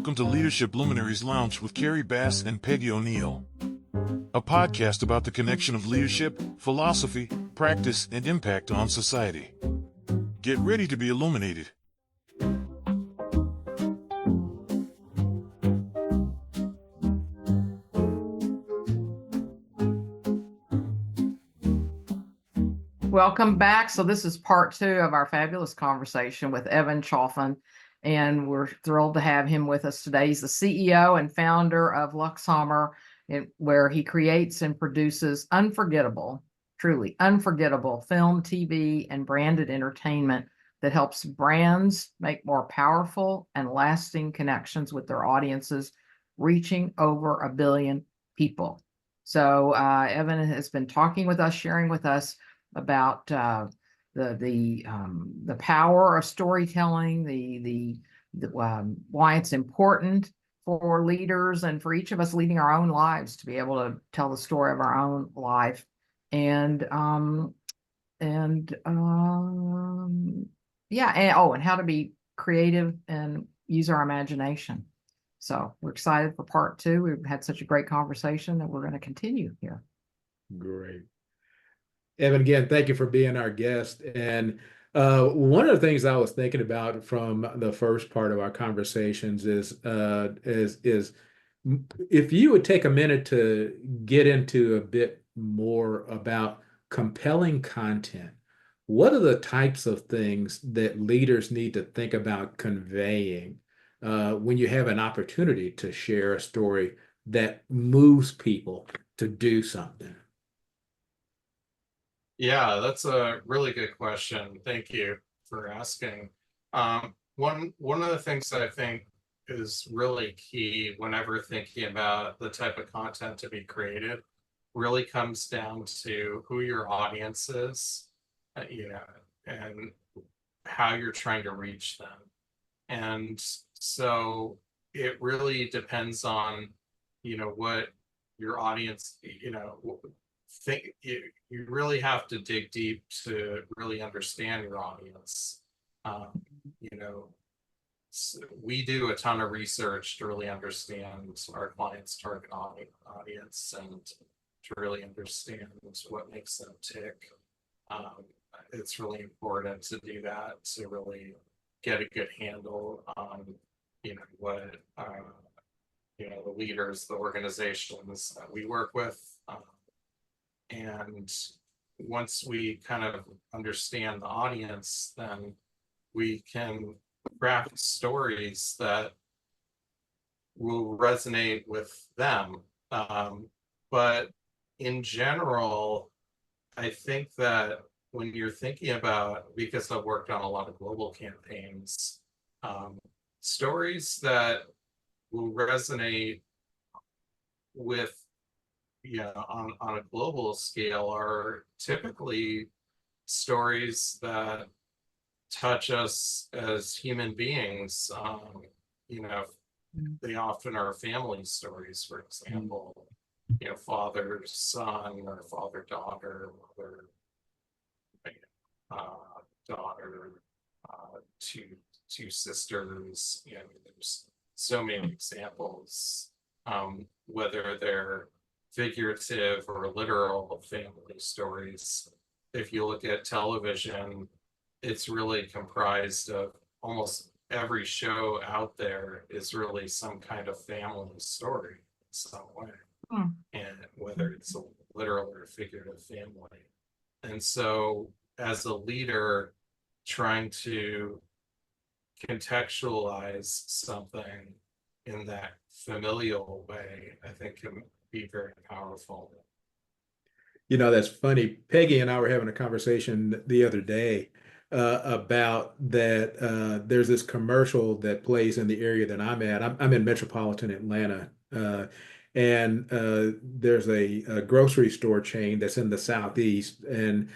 welcome to Leadership Luminaries Lounge with Kerry Bass and Peggy O'Neill, a podcast about the connection of leadership, philosophy, practice, and impact on society. Get ready to be illuminated. Welcome back. So this is part 2 of our fabulous conversation with Evan Cholfin, and we're thrilled to have him with us today. He's the CEO and founder of Luxhammer, where he creates and produces unforgettable, truly unforgettable film, TV, and branded entertainment that helps brands make more powerful and lasting connections with their audiences, reaching over 1 billion people. So Evan has been talking with us, sharing with us about the power of storytelling, why it's important for leaders and for each of us leading our own lives to be able to tell the story of our own life, and how to be creative and use our imagination. So we're excited for part 2. We've had such a great conversation that we're going to continue here. Great. Evan, again, thank you for being our guest. And one of the things I was thinking about from the first part of our conversations is if you would take a minute to get into a bit more about compelling content, what are the types of things that leaders need to think about conveying when you have an opportunity to share a story that moves people to do something? Yeah, that's a really good question. Thank you for asking. One of the things that I think is really key whenever thinking about the type of content to be created really comes down to who your audience is, and how you're trying to reach them. And so it really depends on, what your audience, think you really have to dig deep to really understand your audience. We do a ton of research to really understand our clients' target audience and to really understand what makes them tick. It's really important to do that to really get a good handle on, what the leaders, the organizations that we work with. And once we kind of understand the audience, then we can craft stories that will resonate with them. But in general, I think that when you're thinking about, because I've worked on a lot of global campaigns, stories that will resonate with on a global scale are typically stories that touch us as human beings. They often are family stories, for example, father son or father daughter, mother daughter, two sisters. There's so many examples, whether they're figurative or literal family stories. If you look at television, it's really comprised of almost every show out there is really some kind of family story in some way. And whether it's a literal or figurative family. And so as a leader, trying to contextualize something in that familial way, I think can be very powerful. That's funny. Peggy and I were having a conversation the other day about that. There's this commercial that plays in the area that I'm at. I'm in metropolitan Atlanta, and there's a grocery store chain that's in the Southeast, and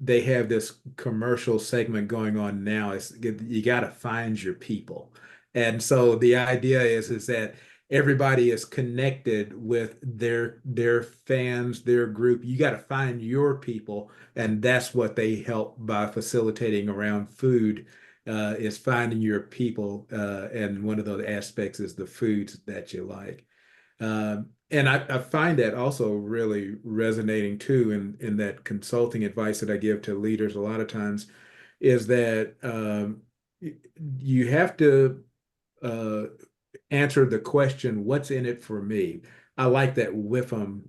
they have this commercial segment going on now. You got to find your people. And so the idea is that everybody is connected with their fans, their group. You got to find your people, and that's what they help by facilitating around food is finding your people, and one of those aspects is the foods that you like. And I find that also really resonating too in that consulting advice that I give to leaders a lot of times is that you have to uh, answer the question, what's in it for me? I like that WIFM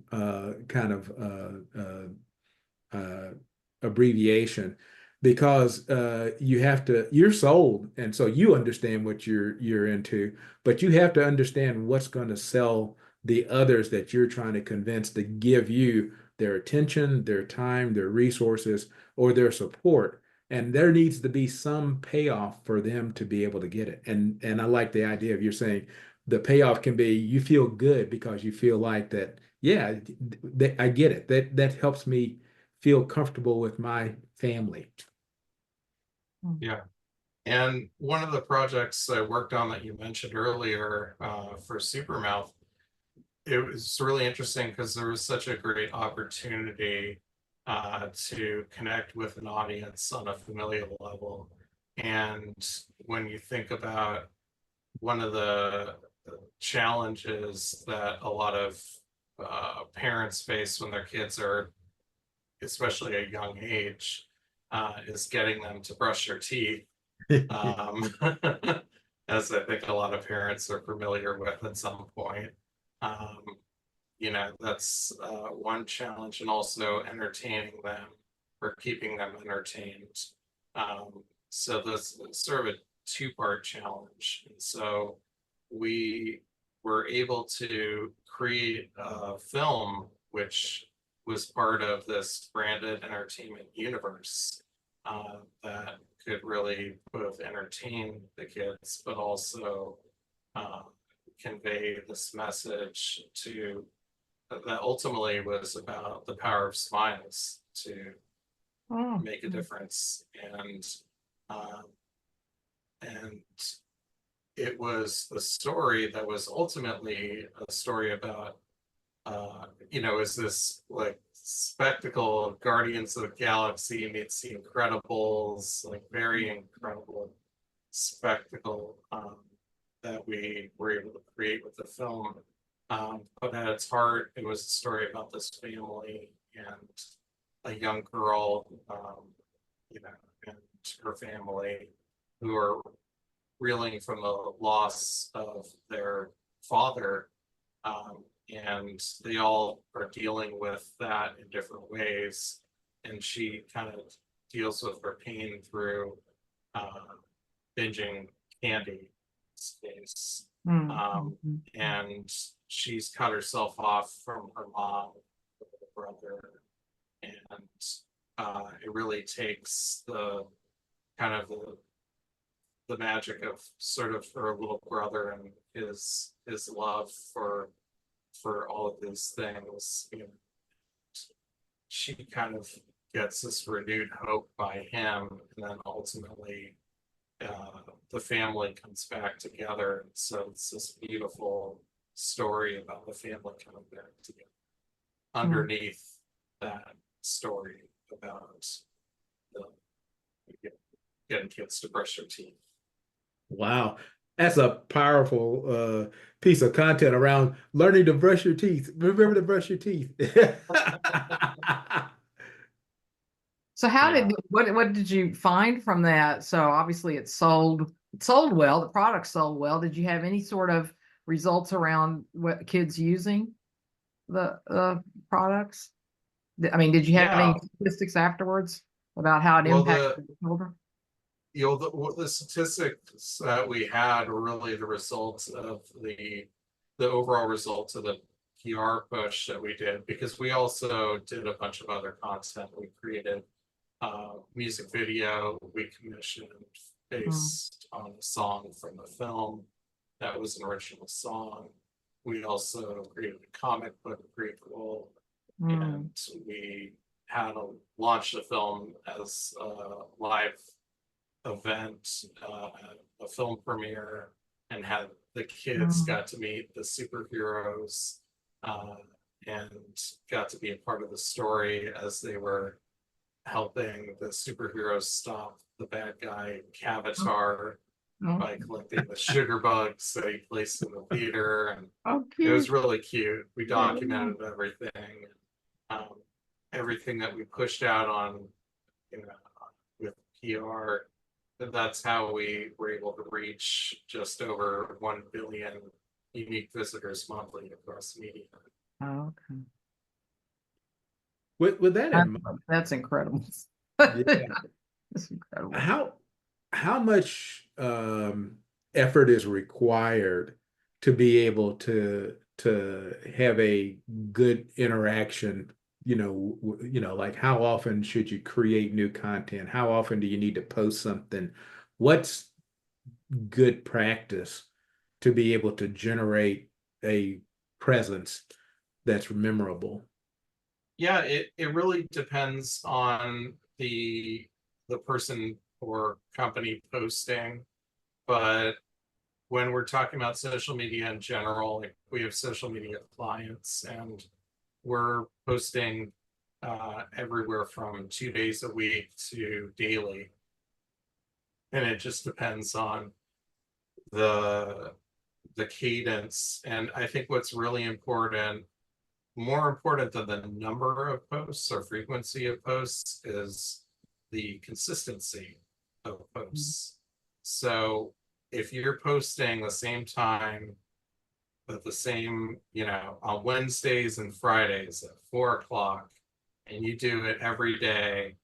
kind of abbreviation because you're sold, and so you understand what you're into, but you have to understand what's going to sell the others that you're trying to convince to give you their attention, their time, their resources, or their support. And there needs to be some payoff for them to be able to get it. And I like the idea of you're saying the payoff can be you feel good because you feel like that, yeah, I get it. That helps me feel comfortable with my family. Yeah. And one of the projects I worked on that you mentioned earlier for Supermouth, it was really interesting because there was such a great opportunity to connect with an audience on a familial level. And when you think about one of the challenges that a lot of parents face when their kids are, especially at a young age, is getting them to brush their teeth. Um, as I think a lot of parents are familiar with at some point. Um, that's one challenge, and also entertaining them or keeping them entertained. So this is sort of a two-part challenge. And so we were able to create a film which was part of this branded entertainment universe that could really both entertain the kids, but also convey this message to that ultimately was about the power of smiles to make a difference. And it was a story that was ultimately a story about is this like spectacle of Guardians of the Galaxy meets the Incredibles, like very incredible spectacle that we were able to create with the film. But at its heart, it was a story about this family and a young girl, and her family who are reeling from the loss of their father. And they all are dealing with that in different ways. And she kind of deals with her pain through binging candy in this case. And she's cut herself off from her mom, her brother, and it really takes the kind of the magic of sort of her little brother and his love for all of these things. She kind of gets this renewed hope by him, and then ultimately the family comes back together. So it's this beautiful story about the family coming back together. Underneath that story about getting kids to brush their teeth. Wow. That's a powerful piece of content around learning to brush your teeth. Remember to brush your teeth. So what did you find from that? So obviously it sold well, the product sold well. Did you have any sort of results around what kids using the products? I mean, did you have any statistics afterwards about how it impacted the children? The statistics that we had were really the results of the overall results of the PR push that we did, because we also did a bunch of other content. We created music video we commissioned based on a song from the film that was an original song. We also created a comic book prequel, and we had launched the film as a live event, a film premiere, and had the kids got to meet the superheroes and got to be a part of the story as they were helping the superheroes stop the bad guy Cavatar Oh, by collecting the sugar bugs that he placed in the theater, and oh, it was cute. really cute. We Yeah. documented everything, um, everything that we pushed out on, you know, with PR. That's how we were able to reach just over 1 billion unique visitors monthly across media. Oh, okay. With that in mind, That's incredible. yeah, That's incredible. how much effort is required to be able to have a good interaction? Like how often should you create new content? How often do you need to post something? What's good practice to be able to generate a presence that's memorable? Yeah, it really depends on the person or company posting, but when we're talking about social media in general, like we have social media clients and we're posting everywhere from 2 days a week to daily. And it just depends on the the cadence. And I think what's really important, more important than the number of posts or frequency of posts, is the consistency of posts. So if you're posting the same time at the same, on Wednesdays and Fridays at 4 o'clock, and you do it every day,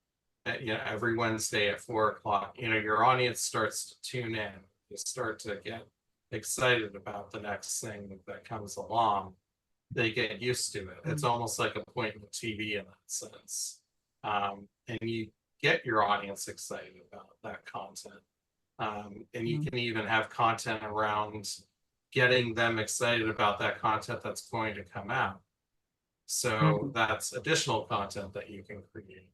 every Wednesday at 4 o'clock, your audience starts to tune in. You start to get excited about the next thing that comes along. They get used to it. It's almost like appointment TV in that sense. And you get your audience excited about that content. And you can even have content around getting them excited about that content that's going to come out. So that's additional content that you can create.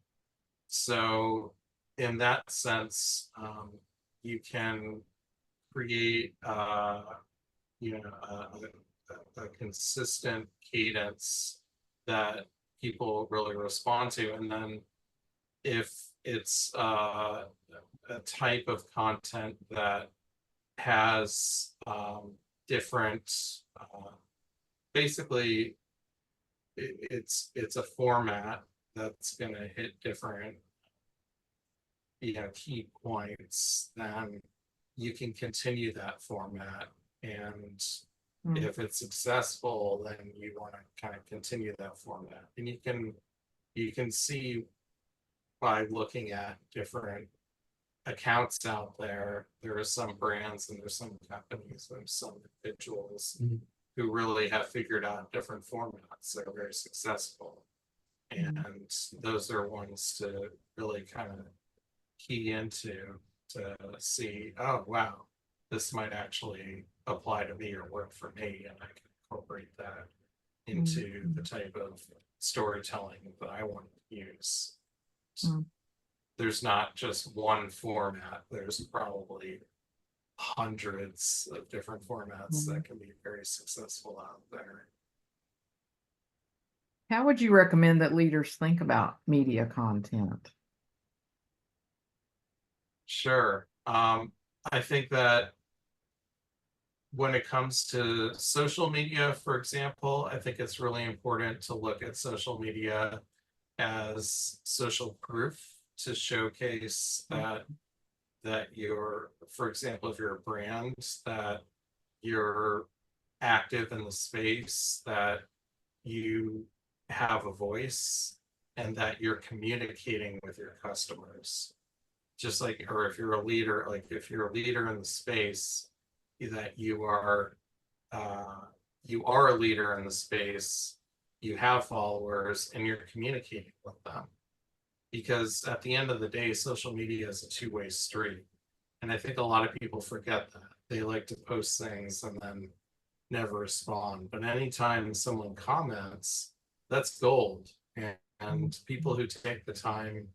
So in that sense, you can create a consistent cadence that people really respond to. And then if it's a type of content that has different, basically it's a format that's going to hit different key points, then you can continue that format. And if it's successful, then you want to kind of continue that format. And you can see by looking at different accounts out there, there are some brands and there's some companies and some individuals who really have figured out different formats that are very successful. And those are ones to really kind of key into to see, oh, wow, this might actually apply to me or work for me. And I can incorporate that into the type of storytelling that I want to use. There's not just one format. There's probably hundreds of different formats that can be very successful out there. How would you recommend that leaders think about media content? Sure. I think that when it comes to social media, for example, I think it's really important to look at social media as social proof, to showcase that you're, for example, if you're a brand, that you're active in the space, that you have a voice, and that you're communicating with your customers. Just like, or if you're a leader, like if you're a leader in the space, that you are a leader in the space, you have followers, and you're communicating with them. Because at the end of the day, social media is a two-way street. And I think a lot of people forget that. They like to post things and then never respond. But anytime someone comments, that's gold. And people who take the time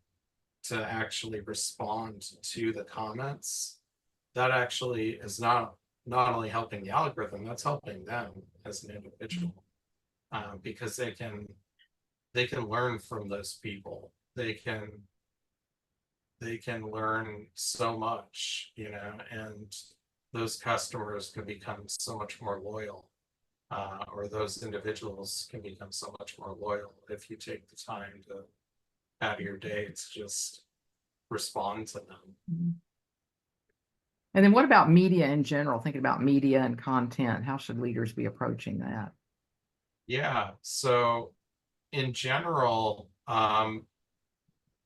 to actually respond to the comments, that actually is not only helping the algorithm, that's helping them as an individual, because they can learn from those people. They can they can learn so much, and those customers can become so much more loyal, or those individuals can become so much more loyal if you take the time to out of your day to just respond to them. Mhm. And then what about media in general? Thinking about media and content, how should leaders be approaching that? Yeah, so in general,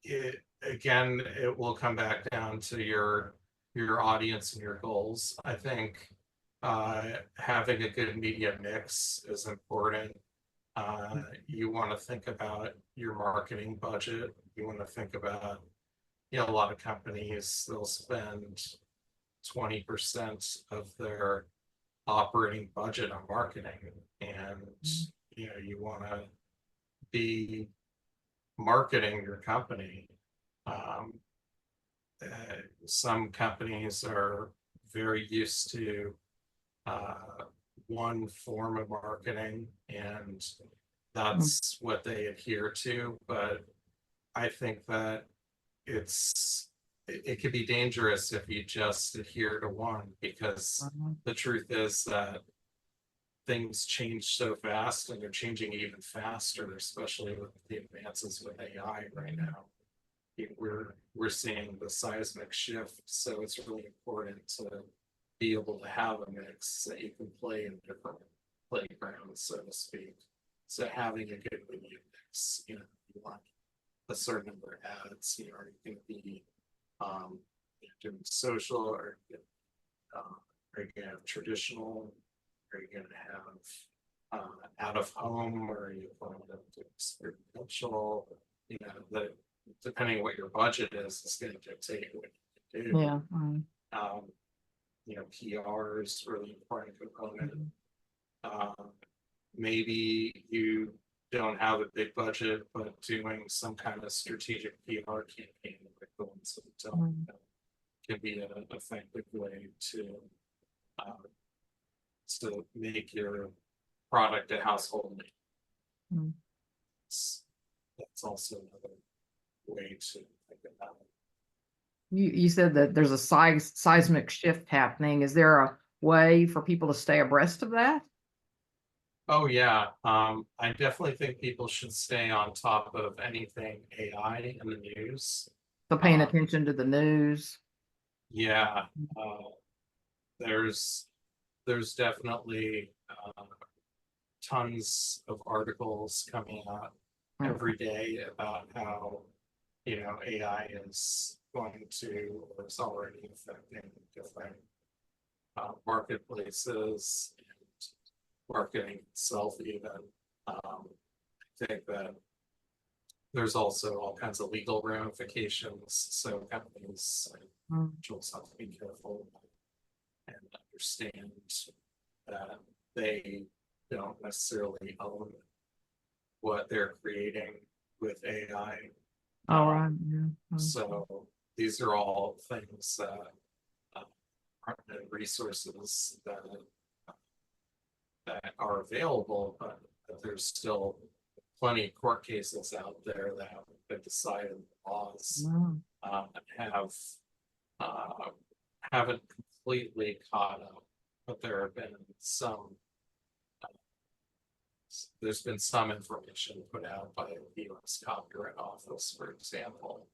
it will come back down to your audience and your goals. I think having a good media mix is important. You want to think about your marketing budget. You want to think about, a lot of companies, they'll spend 20% of their operating budget on marketing. And, you want to be marketing your company. Um, some companies are very used to one form of marketing, and Mm. that's what they adhere to. But I think that it could be dangerous if you just adhere to one, because Mhm. the truth is that things change so fast, and they're changing even faster, especially with the advances with AI right now. We're seeing the seismic shift, so it's really important to be able to have a mix that you can play in different playgrounds, so to speak. So having a good media mix, you want a certain number of ads, are you going to be doing social, or are you going to have traditional, are you going to have out of home, or are you going to do experiential, that depending what your budget is going to dictate what you can do. Yeah. Um, PR is really important component. Maybe you don't have a big budget, but doing some kind of strategic PR campaign, like the ones that we've done, can be an effective way um, to make your product a household name. Mm. That's also another way to think about it. You said that there's a seismic shift happening. Is there a way for people to stay abreast of that? Oh yeah, I definitely think people should stay on top of anything AI in the news. So paying Um, attention to the news. yeah, uh, there's definitely tons of articles coming out Okay. every day about how AI is going to, or is already affecting different marketplaces and marketing itself even. I think that there's also all kinds of legal ramifications, so companies and Mm. individuals have to be careful and understand that they don't necessarily own what they're creating with AI. All right. Yeah. So these are all things that are resources that are available, but there's still plenty of court cases out there that haven't been decided. Laws Mm. have haven't completely caught up, but there have been some. There's been some information put out by the U.S. Copyright Office, for example,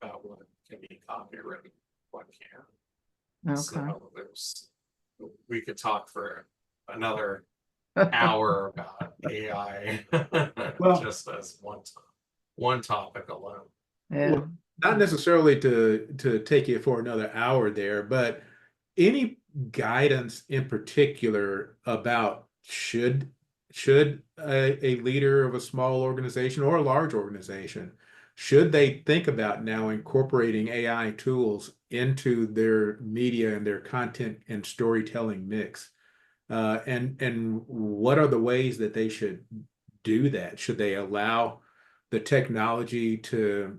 about what can be copyrighted, what can't. Okay. So we could talk for another hour about AI, Well, just as one topic alone. Yeah. well, not necessarily to take you for another hour there, but any guidance in particular about should a leader of a small organization or a large organization, should they think about now incorporating AI tools into their media and their content and storytelling mix? And what are the ways that they should do that? Should they allow the technology to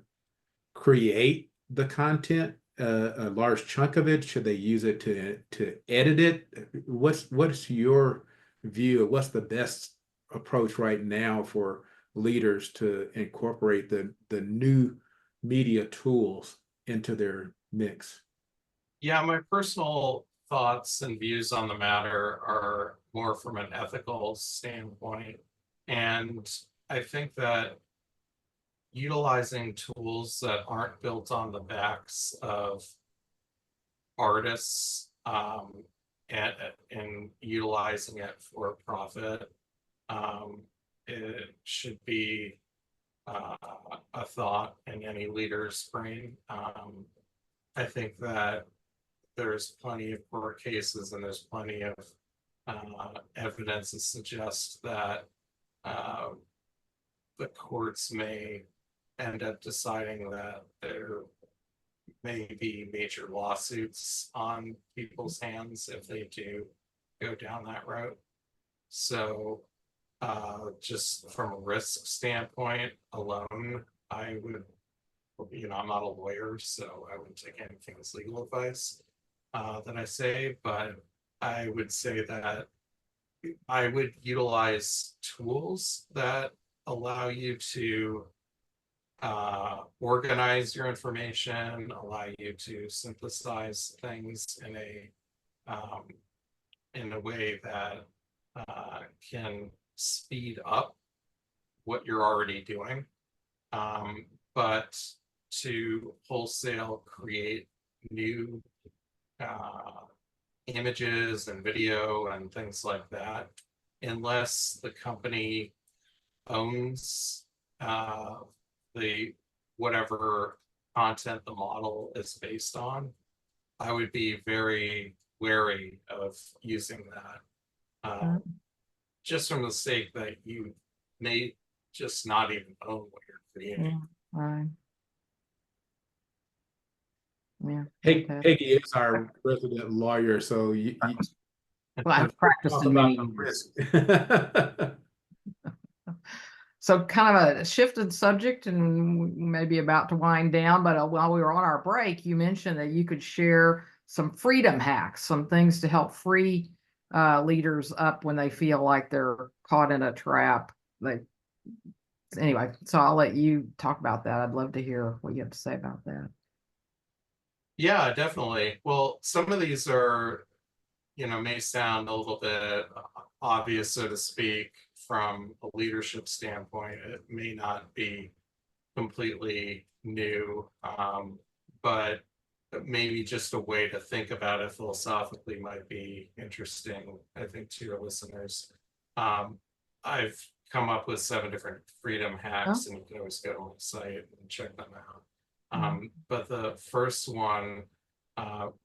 create the content, a large chunk of it? Should they use it to edit it? What's your view of what's the best approach right now for leaders to incorporate the new media tools into their mix? Yeah, my personal thoughts and views on the matter are more from an ethical standpoint. And I think that utilizing tools that aren't built on the backs of artists and utilizing it for profit, it should be a thought in any leader's brain. I think that there's plenty of court cases and there's plenty of evidence to suggest that the courts may end up deciding that there may be major lawsuits on people's hands if they do go down that route. So just from a risk standpoint alone, I would, I'm not a lawyer, so I wouldn't take anything as legal advice that I say, but I would say that I would utilize tools that allow you to organize your information, allow you to synthesize things in a way that can speed up what you're already doing, but to wholesale create new images and video and things like that, unless the company owns the whatever content the model is based on, I would be very wary of using that. Just from the sake that you may just not even own what you're creating. Right. Yeah. Hey, Okay. Peggy is our resident lawyer, so Well, I've practiced talk in about many the years. risk. So kind of a shifted subject and maybe about to wind down, but while we were on our break, you mentioned that you could share some freedom hacks, some things to help free leaders up when they feel like they're caught in a trap. Anyway, so I'll let you talk about that. I'd love to hear what you have to say about that. Yeah, definitely. Well, some of these are, may sound a little bit obvious, so to speak, from a leadership standpoint. It may not be completely new, but maybe just a way to think about it philosophically might be interesting, I think, to your listeners. I've come up with 7 different freedom hacks, and you can always go to my site and check them out. But the first one,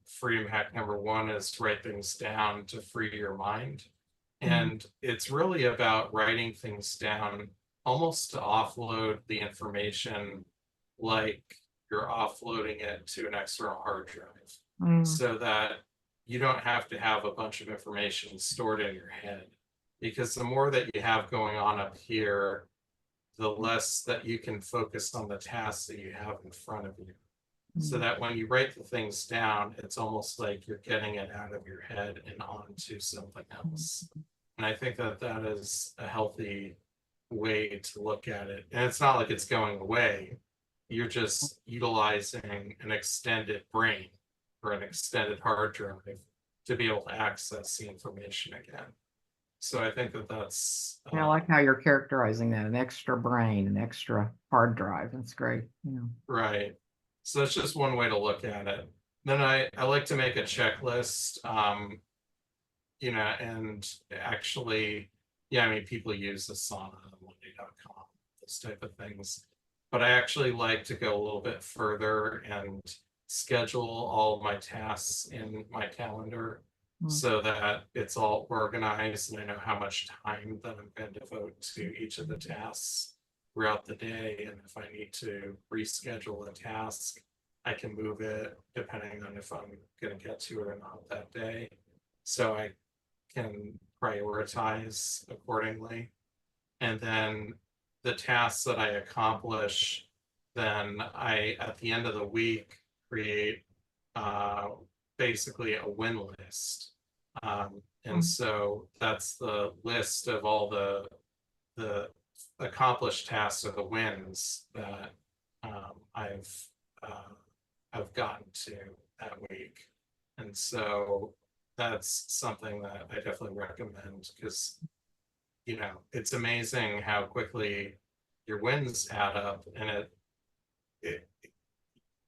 freedom hack number 1, is write things down to free your mind. And it's really about writing things down almost to offload the information like you're offloading it to an external hard drive, so that you don't have to have a bunch of information stored in your head. Because the more that you have going on up here, the less that you can focus on the tasks that you have in front of you. So that when you write the things down, it's almost like you're getting it out of your head and onto something else. And I think that that is a healthy way to look at it. And it's not like it's going away. You're just utilizing an extended brain or an extended hard drive to be able to access the information again. So I think that that's I like how you're characterizing that, an extra brain, an extra hard drive. That's great. Yeah. Right. So that's just one way to look at it. Then I like to make a checklist, and actually, people use Asana and Monday.com, those type of things. But I actually like to go a little bit further and schedule all of my tasks in my calendar so that it's all organized and I know how much time that I'm going to devote to each of the tasks throughout the day. And if I need to reschedule a task, I can move it depending on if I'm going to get to it or not that day. So I can prioritize accordingly. And then the tasks that I accomplish, then I, at the end of the week, create basically a win list. And so that's the list of all the have gotten to that week. And so that's something that I definitely recommend, because it's amazing how quickly your wins add up, and it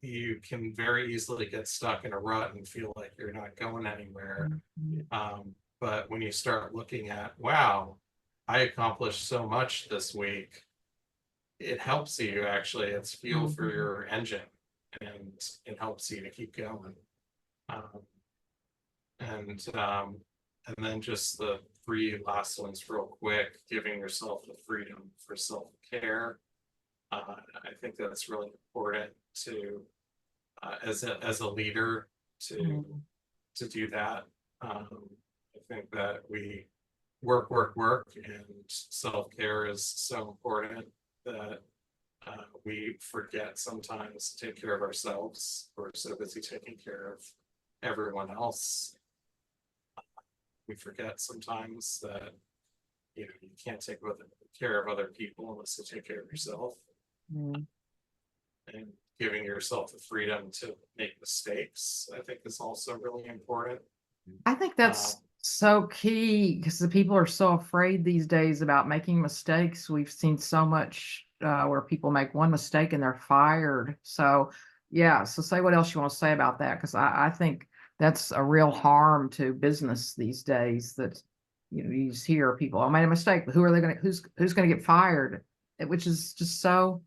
you can very easily get stuck in a rut and feel like you're not going anywhere. But when you start looking at, wow, I accomplished so much this week, it helps you actually. It's fuel for your engine, and it helps you to keep going. Um, and then just the three last ones real quick: giving yourself the freedom for self-care. I think that's really important to, as a leader, to do that. I think that we work, and self-care is so important that we forget sometimes to take care of ourselves. We're so busy taking care of everyone else. We forget sometimes that you can't take care of other people unless you take care of yourself. And giving yourself the freedom to make mistakes, I think, is also really important. I think that's so key, because the people are so afraid these days about making mistakes. We've seen so much where people make one mistake and they're fired. So yeah, so say what else you want to say about that, because I think that's a real harm to business these days, that you just hear people, I made a mistake, but who's gonna get fired? Which is just so,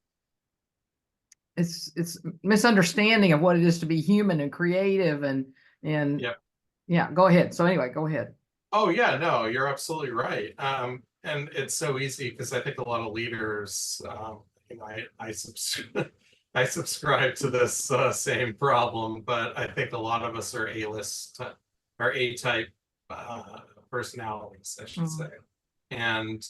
it's misunderstanding of what it is to be human and creative, and Yep. yeah, go ahead. So anyway, go ahead. Oh yeah, no, you're absolutely right. And it's so easy, because I think a lot of leaders, I subscribe to this same problem, but I think a lot of us are A-list or A-type personalities, I should say, and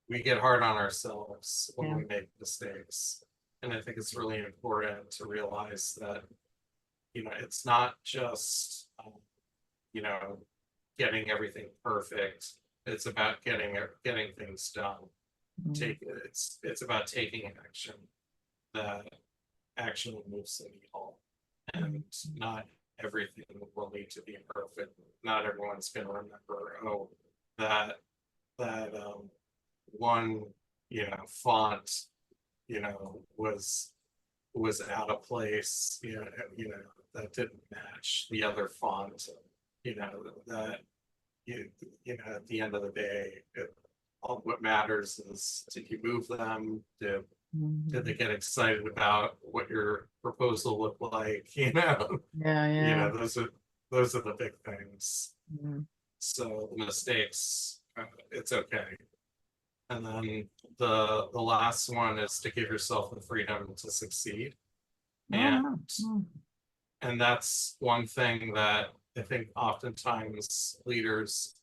we get hard on ourselves when we make mistakes. And I think it's really important to realize that it's not just getting everything perfect. It's about getting things done. It's about taking action that actually moves the needle, and not everything will need to be perfect. Not everyone's going to remember, oh, that one font was out of place, that didn't match the other font, that at the end of the day, all what matters is, did you move them? Did they get excited about what your proposal looked like? Yeah. Those are the big things. So the mistakes, it's okay. And then the last one is to give yourself the freedom to succeed. And that's one thing that I think oftentimes leaders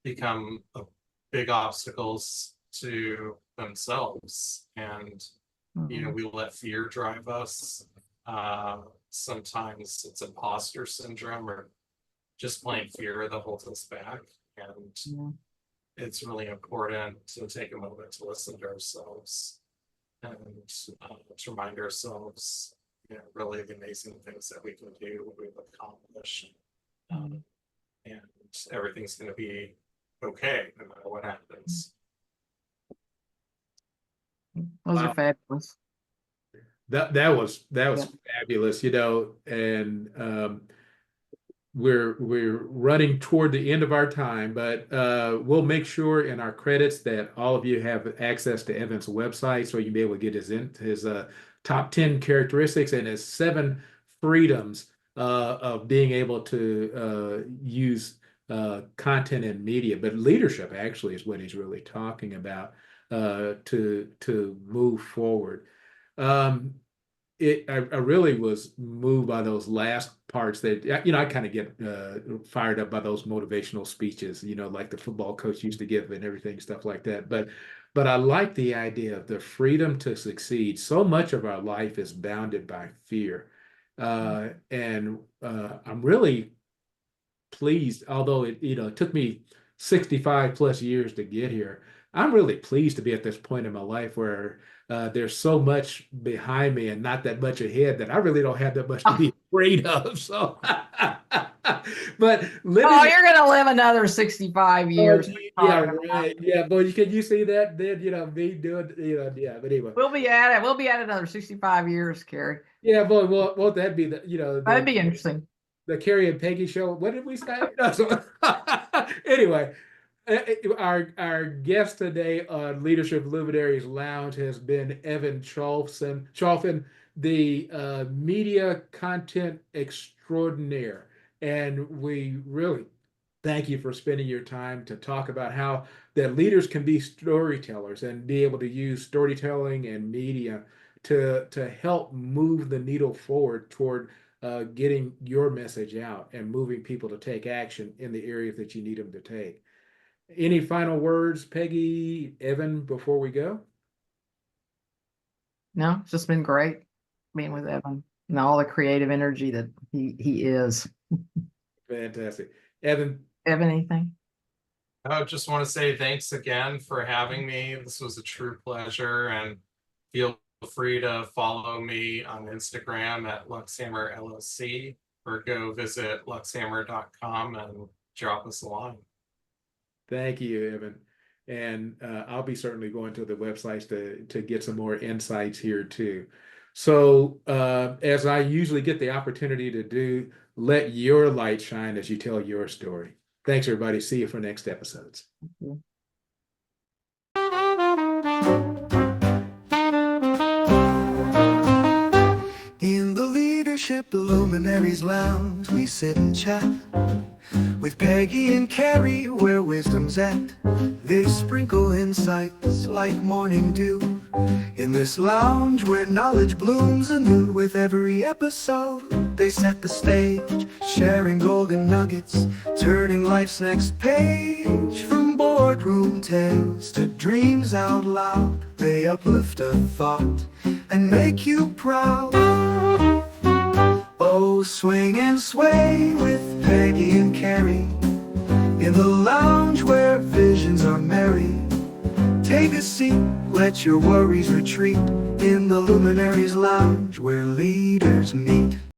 become big obstacles to themselves. And, we let fear drive us. Sometimes it's imposter syndrome, or just plain fear that holds us back. And it's really important to take a moment to listen to ourselves, and to remind ourselves, really the amazing things that we can do, what we've accomplished. And everything's going to be okay no matter what happens. Those are fabulous. That was fabulous, and we're running toward the end of our time, but we'll make sure in our credits that all of you have access to Evan's website, so you'll be able to get his top 10 characteristics and his 7 freedoms of being able to use content and media. But leadership actually is what he's really talking about, to move forward. I really was moved by those last parts that, I kind of get fired up by those motivational speeches, like the football coach used to give and everything, stuff like that. But I like the idea of the freedom to succeed. So much of our life is bounded by fear. And I'm really pleased, although it took me 65 plus years to get here. I'm really pleased to be at this point in my life where there's so much behind me and not that much ahead that I really don't have that much to be afraid of. So, but Oh, living. you're gonna live another 65 years. What are you Yeah, talking about? right. Yeah, boy, can you see that? Then, me doing, yeah, but anyway. We'll be at it. We'll be at it another 65 years, Kerry. Yeah, boy, won't that be the, That'd be interesting. the Kerry and Peggy show? What did we say? No, anyway, our guest today on Leadership Luminaries Lounge has been Evan Cholfin, the media content extraordinaire. And we really thank you for spending your time to talk about how that leaders can be storytellers and be able to use storytelling and media to help move the needle forward toward getting your message out and moving people to take action in the areas that you need them to take. Any final words, Peggy, Evan, before we go? No, it's just been great being with Evan and all the creative energy that he is. Fantastic. Evan. Evan, anything? I just want to say thanks again for having me. This was a true pleasure, and feel free to follow me on Instagram at Luxhammer LLC, or go visit luxhammer.com and drop us a line. Thank you, Evan. And I'll be certainly going to the websites to get some more insights here too. So as I usually get the opportunity to do, let your light shine as you tell your story. Thanks, everybody. See you for next episodes. In the Leadership Luminaries Lounge, we sit and chat with Peggy and Kerry, where wisdom's at. They sprinkle insights like morning dew in this lounge where knowledge blooms anew. With every episode, they set the stage, sharing golden nuggets, turning life's next page. From boardroom tales to dreams out loud, they uplift a thought and make you proud. Oh, swing and sway with Peggy and Kerry in the lounge where visions are merry. Take a seat, let your worries retreat in the Luminaries Lounge where leaders meet.